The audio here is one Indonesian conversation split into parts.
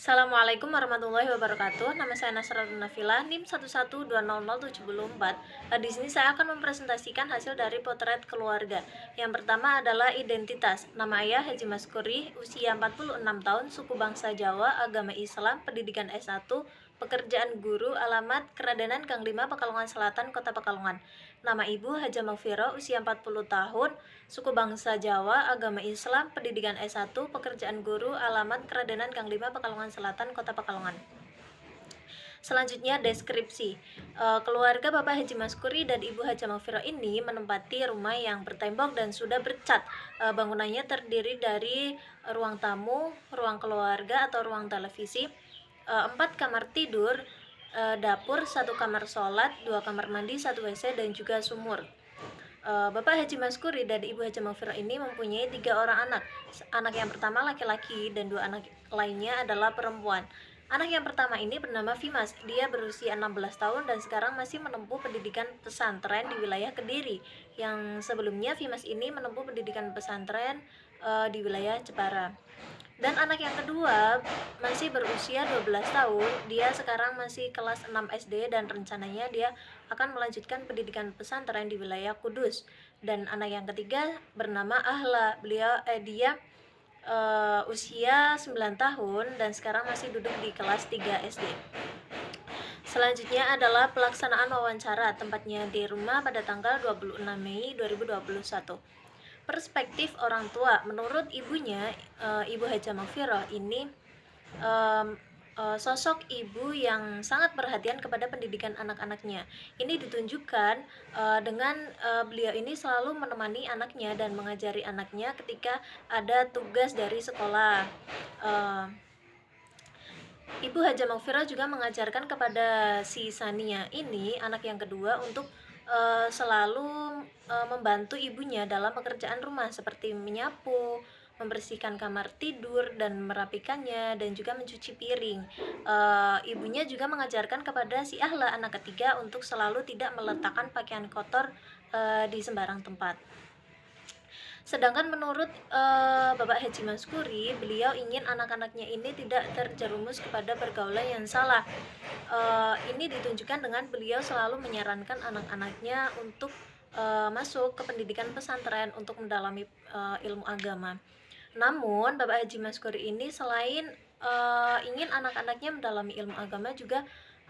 Assalamualaikum warahmatullahi wabarakatuh. Nama saya Nasratun Nafila, NIM 1120074. Di sini saya akan mempresentasikan hasil dari potret keluarga. Yang pertama adalah identitas. Nama ayah Haji Maskuri, usia 46 tahun, suku bangsa Jawa, agama Islam, pendidikan S1, pekerjaan guru, alamat Keradenan Gang 5, Pekalongan Selatan, Kota Pekalongan. Nama ibu Haja Magfiro, usia 40 tahun, suku bangsa Jawa, agama Islam, pendidikan S1, pekerjaan guru, alamat Keradenan Gang 5, Pekalongan Selatan, Kota Pekalongan. Selanjutnya deskripsi. Keluarga Bapak Haji Maskuri dan Ibu Haja Magfiro ini menempati rumah yang bertembok dan sudah bercat. Bangunannya terdiri dari ruang tamu, ruang keluarga atau ruang televisi, 4 kamar tidur, dapur, 1 kamar sholat, 2 kamar mandi, 1 WC, dan juga sumur. Bapak Haji Maskuri dan Ibu Haja Magfiro ini mempunyai 3 orang anak. Anak yang pertama laki-laki dan 2 anak lainnya adalah perempuan. Anak yang pertama ini bernama Vimas. Dia berusia 16 tahun dan sekarang masih menempuh pendidikan pesantren di wilayah Kediri. Yang sebelumnya Vimas ini menempuh pendidikan pesantren di wilayah Jepara. Dan anak yang kedua masih berusia 12 tahun. Dia sekarang masih kelas 6 SD dan rencananya dia akan melanjutkan pendidikan pesantren di wilayah Kudus. Dan anak yang ketiga bernama Ahla. Dia usia 9 tahun dan sekarang masih duduk di kelas 3 SD. Selanjutnya adalah pelaksanaan wawancara, tempatnya di rumah pada tanggal 26 Mei 2021. Perspektif orang tua, menurut ibunya, Ibu Haja Magfiro ini sosok ibu yang sangat perhatian kepada pendidikan anak-anaknya. Ini ditunjukkan dengan beliau ini selalu menemani anaknya dan mengajari anaknya ketika ada tugas dari sekolah. Ibu Haja Magfiro juga mengajarkan kepada si Sania ini, anak yang kedua, untuk selalu membantu ibunya dalam pekerjaan rumah seperti menyapu, membersihkan kamar tidur dan merapikannya, dan juga mencuci piring. Ibunya juga mengajarkan kepada si Ahla, anak ketiga, untuk selalu tidak meletakkan pakaian kotor di sembarang tempat. Sedangkan menurut Bapak Haji Maskuri, beliau ingin anak-anaknya ini tidak terjerumus kepada pergaulan yang salah. Ini ditunjukkan dengan beliau selalu menyarankan anak-anaknya untuk masuk ke pendidikan pesantren untuk mendalami ilmu agama. Namun Bapak Haji Maskuri ini selain ingin anak-anaknya mendalami ilmu agama, juga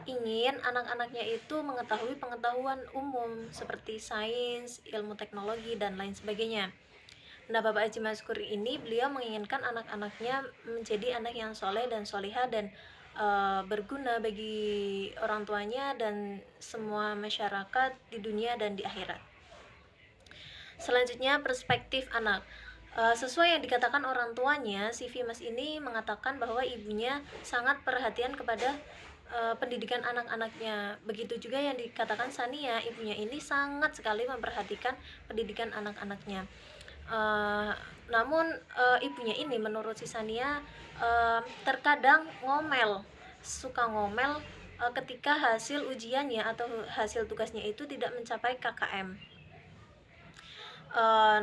ingin anak-anaknya itu mengetahui pengetahuan umum seperti sains, ilmu teknologi, dan lain sebagainya. Nah, Bapak Haji Maskuri ini beliau menginginkan anak-anaknya menjadi anak yang soleh dan solihah dan berguna bagi orang tuanya dan semua masyarakat di dunia dan di akhirat. Selanjutnya perspektif anak. Sesuai yang dikatakan orang tuanya, si Vimas ini mengatakan bahwa ibunya sangat perhatian kepada pendidikan anak-anaknya. Begitu juga yang dikatakan Sania, ibunya ini sangat sekali memperhatikan pendidikan anak-anaknya. Namun ibunya ini menurut si Sania terkadang suka ngomel ketika hasil ujiannya atau hasil tugasnya itu tidak mencapai KKM.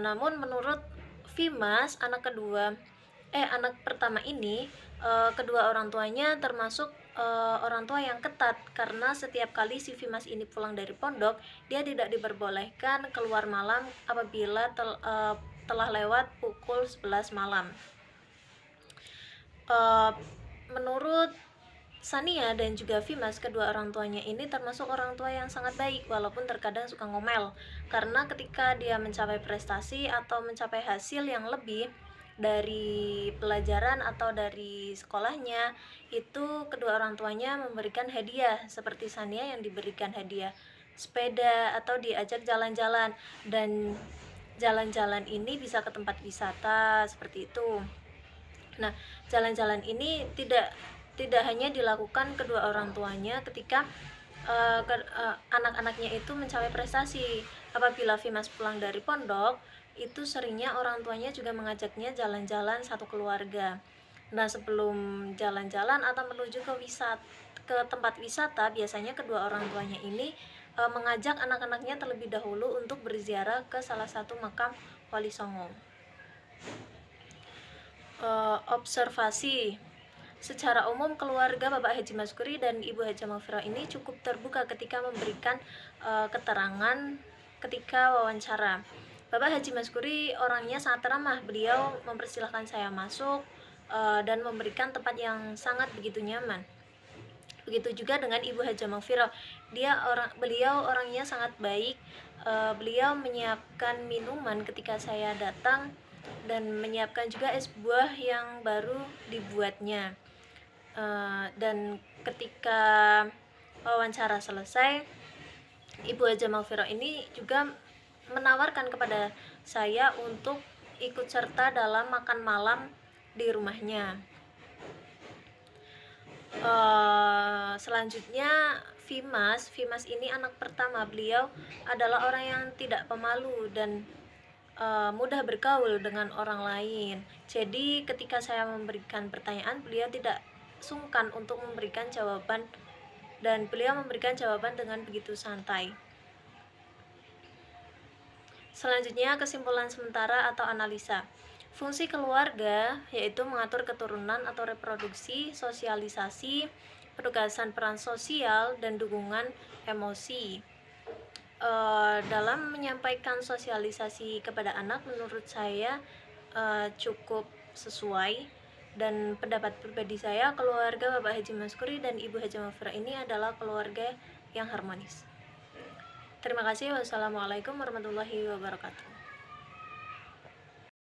Namun menurut Vimas, anak pertama ini, kedua orang tuanya termasuk orang tua yang ketat, karena setiap kali si Vimas ini pulang dari pondok, dia tidak diperbolehkan keluar malam apabila telah lewat pukul 11 malam. Menurut Sania dan juga Vimas, kedua orang tuanya ini termasuk orang tua yang sangat baik, walaupun terkadang suka ngomel, karena ketika dia mencapai prestasi atau mencapai hasil yang lebih dari pelajaran atau dari sekolahnya, itu kedua orang tuanya memberikan hadiah, seperti Sania yang diberikan hadiah sepeda atau diajak jalan-jalan, dan jalan-jalan ini bisa ke tempat wisata seperti itu. Nah, jalan-jalan ini tidak hanya dilakukan kedua orang tuanya ketika anak-anaknya itu mencapai prestasi. Apabila Vimas pulang dari pondok, itu seringnya orang tuanya juga mengajaknya jalan-jalan satu keluarga. Nah, sebelum jalan-jalan atau menuju ke tempat wisata, biasanya kedua orang tuanya ini mengajak anak-anaknya terlebih dahulu untuk berziarah ke salah satu makam Wali Songo. Observasi. Secara umum keluarga Bapak Haji Maskuri dan Ibu Haja Maufiroh ini cukup terbuka ketika memberikan keterangan ketika wawancara. Bapak Haji Maskuri orangnya sangat ramah, beliau mempersilahkan saya masuk dan memberikan tempat yang sangat begitu nyaman. Begitu juga dengan Ibu Haja Maufiroh, beliau orangnya sangat baik. Beliau menyiapkan minuman ketika saya datang dan menyiapkan juga es buah yang baru dibuatnya. Dan ketika wawancara selesai, Ibu Haja Maufiroh ini juga menawarkan kepada saya untuk ikut serta dalam makan malam di rumahnya. Selanjutnya Vimas ini anak pertama. Beliau adalah orang yang tidak pemalu dan mudah bergaul dengan orang lain. Jadi ketika saya memberikan pertanyaan, beliau tidak sungkan untuk memberikan jawaban, dan beliau memberikan jawaban dengan begitu santai. Selanjutnya kesimpulan sementara atau analisa. Fungsi keluarga yaitu mengatur keturunan atau reproduksi, sosialisasi, penugasan peran sosial, dan dukungan emosi. Dalam menyampaikan sosialisasi kepada anak, menurut saya cukup sesuai, dan pendapat pribadi saya, keluarga Bapak Haji Maskuri dan Ibu Haja Maufiroh ini adalah keluarga yang harmonis. Terima kasih. Wassalamualaikum warahmatullahi wabarakatuh.